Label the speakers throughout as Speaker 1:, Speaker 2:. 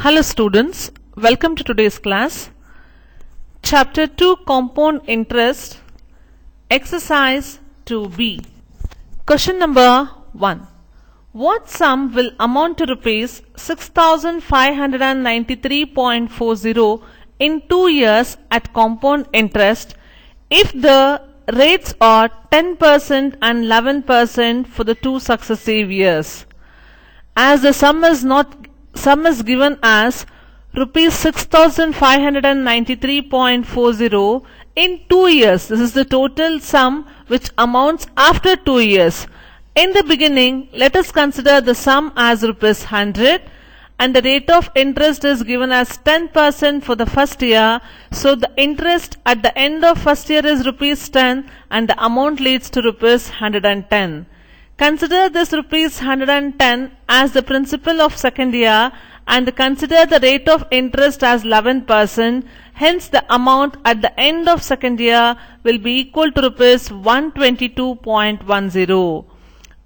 Speaker 1: Hello students, welcome to today's class. Chapter 2 Compound Interest, Exercise 2B. Question number 1. What sum will amount to rupees 6,593.40 in 2 years at compound interest if the rates are 10% and 11% for the 2 successive years? As the sum is given as rupees 6,593.40 in 2 years. This is the total sum which amounts after 2 years. In the beginning, let us consider the sum as rupees 100 and the rate of interest is given as 10% for the first year. So the interest at the end of first year is rupees 10 and the amount leads to rupees 110. Consider this rupees 110 as the principal of second year and consider the rate of interest as 11%. Hence the amount at the end of second year will be equal to rupees 122.10.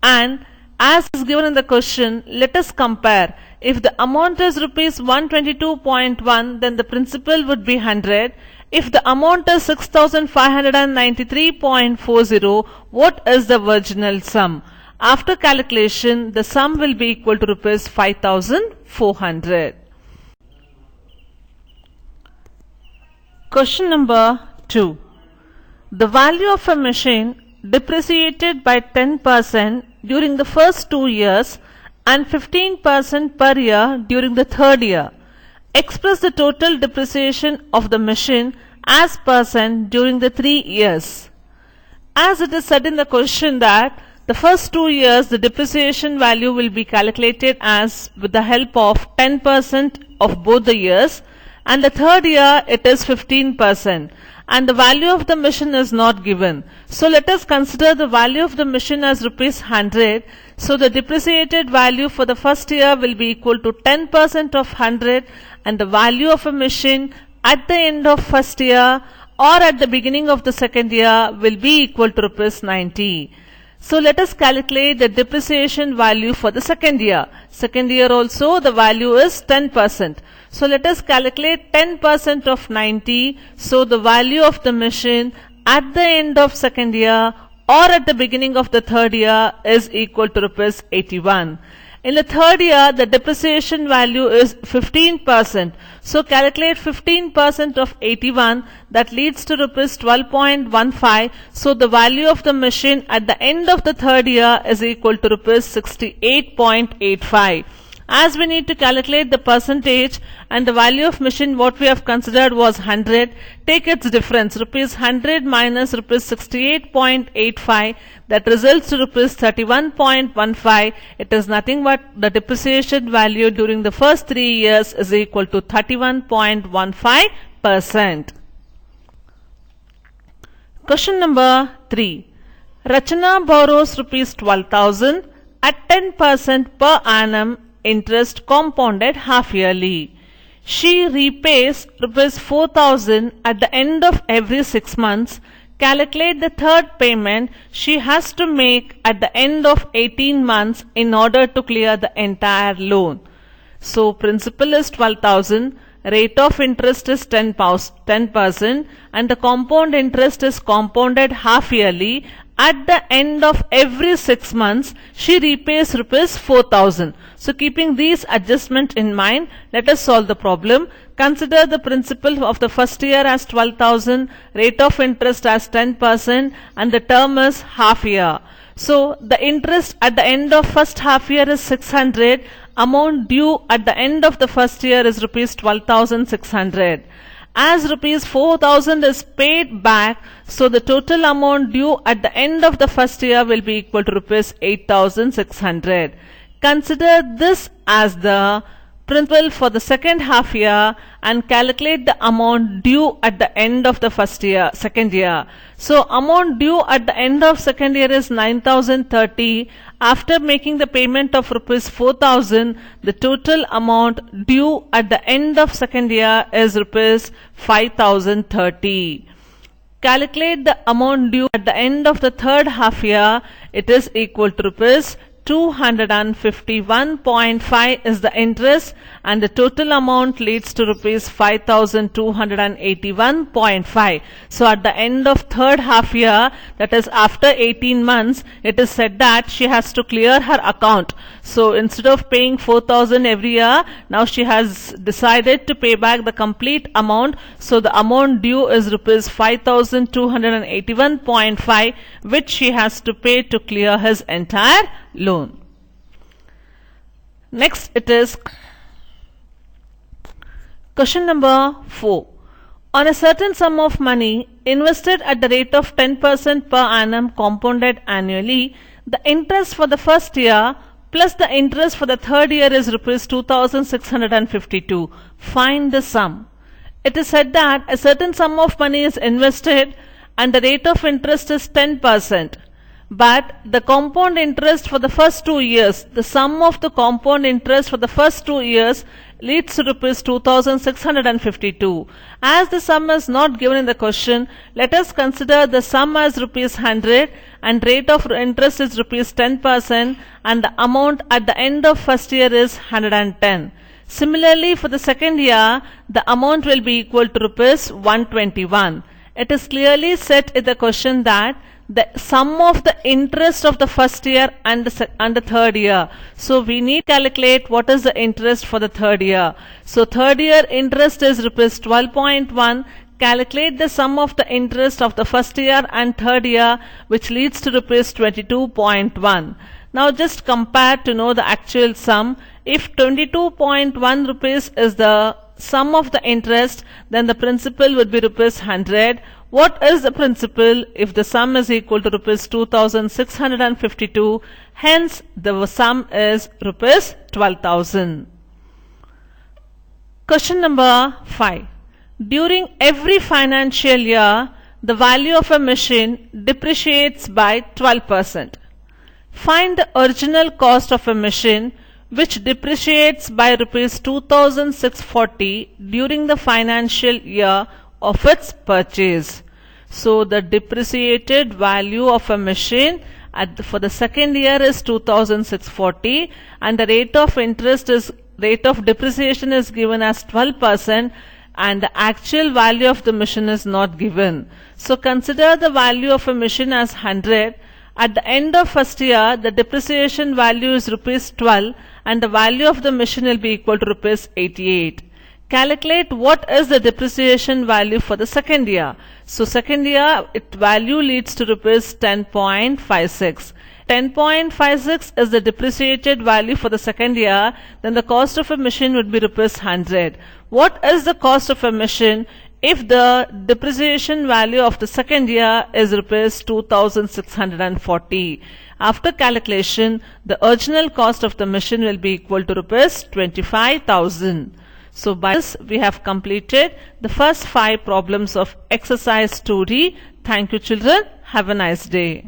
Speaker 1: And as is given in the question, let us compare. If the amount is rupees 122.1, then the principal would be 100. If the amount is 6,593.40, what is the virginal sum? After calculation, the sum will be equal to rupees 5,400. Question number 2. The value of a machine depreciated by 10% during the first 2 years and 15% per year during the third year. Express the total depreciation of the machine as percent during the 3 years. As it is said in the question that the first 2 years the depreciation value will be calculated as with the help of 10% of both the years, and the third year it is 15%, and the value of the machine is not given. So let us consider the value of the machine as rupees 100. So the depreciated value for the first year will be equal to 10% of 100, and the value of a machine at the end of first year or at the beginning of the second year will be equal to rupees 90. So let us calculate the depreciation value for the second year. Second year also the value is 10%. So let us calculate 10% of 90. So the value of the machine at the end of second year or at the beginning of the third year is equal to rupees 81. In the third year, the depreciation value is 15%. So calculate 15% of 81, that leads to rupees 12.15. So the value of the machine at the end of the third year is equal to rupees 68.85. As we need to calculate the percentage and the value of machine, what we have considered was 100. Take its difference, rupees 100 minus rupees 68.85, that results to rupees 31.15. It is nothing but the depreciation value during the first 3 years is equal to 31.15%. Question number 3. Rachana borrows rupees 12,000 at 10% per annum interest compounded half yearly. She repays rupees 4,000 at the end of every 6 months. Calculate the third payment she has to make at the end of 18 months in order to clear the entire loan. So principal is 12,000, rate of interest is 10%, and the compound interest is compounded half yearly. At the end of every 6 months, she repays rupees 4,000. So keeping these adjustments in mind, let us solve the problem. Consider the principal of the first year as 12,000, rate of interest as 10%, and the term is half year. So the interest at the end of first half year is 600. Amount due at the end of the first year is rupees 12,600. As rupees 4,000 is paid back, so the total amount due at the end of the first year will be equal to rupees 8,600. Consider this as the principal for the second half year and calculate the amount due at the end of the second year. So amount due at the end of second year is 9,030. After making the payment of rupees 4,000, the total amount due at the end of second year is rupees 5,030. Calculate the amount due at the end of the third half year. It is equal to rupees 251.5 is the interest, and the total amount leads to rupees 5281.5. So at the end of third half year, that is after 18 months, it is said that she has to clear her account. So instead of paying 4,000 every year, now she has decided to pay back the complete amount. So the amount due is rupees 5281.5, which she has to pay to clear his entire loan. Next it is question number 4. On a certain sum of money invested at the rate of 10% per annum compounded annually, the interest for the first year plus the interest for the third year is rupees 2,652. Find the sum. It is said that a certain sum of money is invested and the rate of interest is 10%. But the compound interest for the first 2 years, the sum of the compound interest for the first 2 years leads to rupees 2,652. As the sum is not given in the question, let us consider the sum as rupees 100 and rate of interest is rupees 10% and the amount at the end of first year is 110. Similarly, for the second year, the amount will be equal to rupees 121. It is clearly said in the question that the sum of the interest of the first year and the third year. So we need to calculate what is the interest for the third year. So third year interest is rupees 12.1. Calculate the sum of the interest of the first year and third year, which leads to rupees 22.1. Now just compare to know the actual sum. If 22.1 rupees is the sum of the interest, then the principal would be rupees 100. What is the principal if the sum is equal to rupees 2,652? Hence, the sum is rupees 12,000. Question number 5. During every financial year, the value of a machine depreciates by 12%. Find the original cost of a machine which depreciates by rupees 2,640 during the financial year of its purchase. So the depreciated value of a machine for the second year is 2,640 and the rate of depreciation is given as 12% and the actual value of the machine is not given. So consider the value of a machine as 100. At the end of first year, the depreciation value is rupees 12 and the value of the machine will be equal to rupees 88. Calculate what is the depreciation value for the second year. So second year, its value leads to rupees 10.56. 10.56 is the depreciated value for the second year. Then the cost of a machine would be rupees 100. What is the cost of a machine if the depreciation value of the second year is rupees 2,640? After calculation, the original cost of the machine will be equal to rupees 25,000. So by this we have completed the first 5 problems of exercise 2D. Thank you children. Have a nice day.